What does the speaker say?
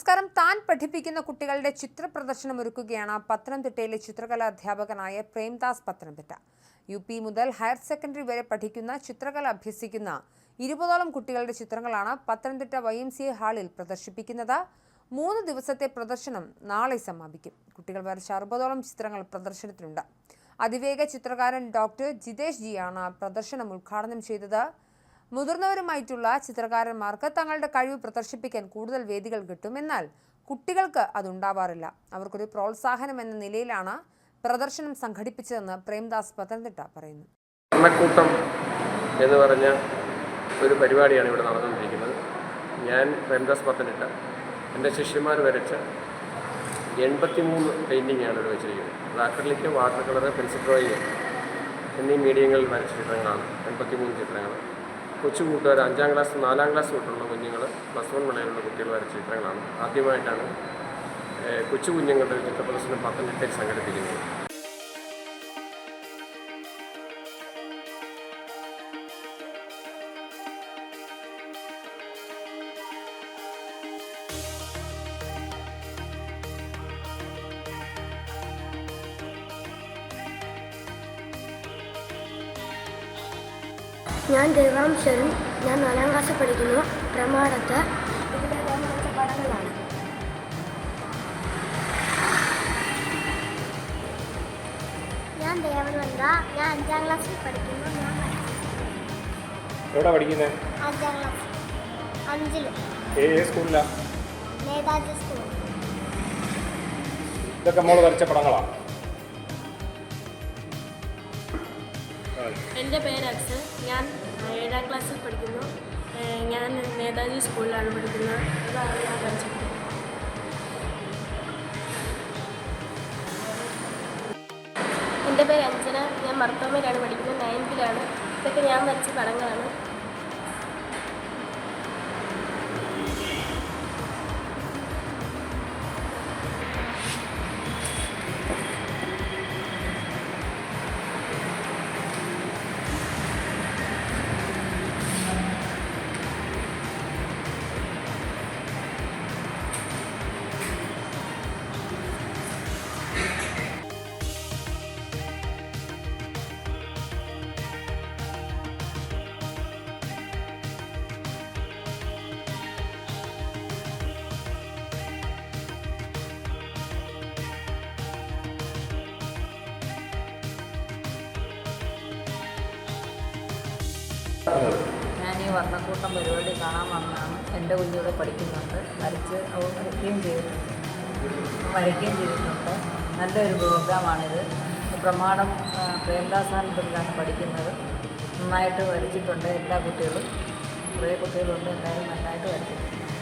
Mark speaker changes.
Speaker 1: നമസ്കാരം. താൻ പഠിപ്പിക്കുന്ന കുട്ടികളുടെ ചിത്ര പ്രദർശനം ഒരുക്കുകയാണ് പത്തനംതിട്ടയിലെ ചിത്രകലാ അധ്യാപകനായ പ്രേംദാസ് പത്തനംതിട്ട. UP മുതൽ ഹയർ സെക്കൻഡറി വരെ പഠിക്കുന്ന ചിത്രകല അഭ്യസിക്കുന്ന 20ഓളം കുട്ടികളുടെ ചിത്രങ്ങളാണ് പത്തനംതിട്ട YMCA ഹാളിൽ പ്രദർശിപ്പിക്കുന്നത്. 3 ദിവസത്തെ പ്രദർശനം നാളെ സമാപിക്കും. കുട്ടികൾ വരച്ച 60ഓളം ചിത്രങ്ങൾ പ്രദർശനത്തിലുണ്ട്. അതിവേഗ ചിത്രകാരൻ ഡോക്ടർ ജിതേഷ് ജിയാണ് പ്രദർശനം ഉദ്ഘാടനം ചെയ്തത്. മുതിർന്നവരുമായിട്ടുള്ള ചിത്രകാരന്മാർക്ക് തങ്ങളുടെ കഴിവ് പ്രദർശിപ്പിക്കാൻ കൂടുതൽ വേദികൾ കിട്ടും. എന്നാൽ കുട്ടികൾക്ക് അതുണ്ടാവാറില്ല. അവർക്കൊരു പ്രോത്സാഹനം എന്ന നിലയിലാണ് പ്രദർശനം സംഘടിപ്പിച്ചതെന്ന് പ്രേംദാസ് പത്തനംതിട്ട പറയുന്നു.
Speaker 2: വർണ്ണക്കൂട്ടം എന്ന് പറഞ്ഞ ഒരു പരിപാടിയാണ് ഇവിടെ നടന്നുകൊണ്ടിരിക്കുന്നത്. ഞാൻ പ്രേംദാസ് പത്തനംതിട്ട എൻ്റെ ശിഷ്യന്മാർ വരച്ച 83 പെയിൻറ്റിങ്ങാണ് ഇവിടെ വെച്ചിരിക്കുന്നത്. അത് acrylic, water colour, pencil drawing എന്നീ മീഡിയങ്ങളിൽ വരച്ച ചിത്രങ്ങളാണ്. 83 ചിത്രങ്ങൾ. കൊച്ചു കൂട്ടുകാർ 5ാം ക്ലാസ് 4ാം ക്ലാസ് തൊട്ടുള്ള കുഞ്ഞുങ്ങൾ, +1 വരെയുള്ള കുട്ടികൾ വരച്ച ചിത്രങ്ങളാണ്. ആദ്യമായിട്ടാണ് കൊച്ചു കുഞ്ഞുങ്ങളുടെ ചിത്ര പ്രദർശനം പത്തനംതിട്ടയിൽ സംഘടിപ്പിക്കുന്നത്.
Speaker 3: ഞാൻ ദേവാം ശരൺ. ഞാൻ 4ാം ക്ലാസ്സിൽ പഠിക്കുന്നു. പ്രമാണത്ത് പടങ്ങളാണ്. ഞാൻ ദേവനന്ദ. ഞാൻ 5ാം ക്ലാസ്സിൽ പഠിക്കുന്നു.
Speaker 4: എവിടെ പഠിക്കുന്നത്?
Speaker 3: 5ാം ക്ലാസ് 5ൽ.
Speaker 4: ഏത് സ്കൂളിലാണ്?
Speaker 3: നേതാജി സ്കൂൾ.
Speaker 4: ഇതൊക്കെ മോള് വരച്ച പടങ്ങളാണ്.
Speaker 5: എൻ്റെ പേര് അക്സൽ. ഞാൻ 7ാം ക്ലാസ്സിൽ പഠിക്കുന്നു. ഞാൻ നേതാജി സ്കൂളിലാണ് പഠിക്കുന്നത്. ഇതാണ് ഞാൻ പഠിച്ചത്. എൻ്റെ പേര് അഞ്ജന. ഞാൻ മർത്തോമയിലാണ് പഠിക്കുന്നത്. 9th-ലാണ്. ഇതൊക്കെ ഞാൻ വരച്ച പടങ്ങളാണ്.
Speaker 6: ഞാൻ ഈ വർണ്ണക്കൂട്ടം പരിപാടി കാണാൻ വന്നതാണ്. എൻ്റെ കുഞ്ഞിവിടെ പഠിക്കുന്നുണ്ട്. വരയ്ക്കുകയും ചെയ്തിട്ടുണ്ട്. നല്ലൊരു പ്രോഗ്രാമാണിത്. പ്രമാണം പ്രേംദാസാനന്ദത്തിലാണ് പഠിക്കുന്നത്. നന്നായിട്ട് വരച്ചിട്ടുണ്ട് എല്ലാ കുട്ടികളും. കുറേ കുട്ടികളുണ്ട്. എല്ലാവരും നന്നായിട്ട് വരച്ചിട്ടുണ്ട്.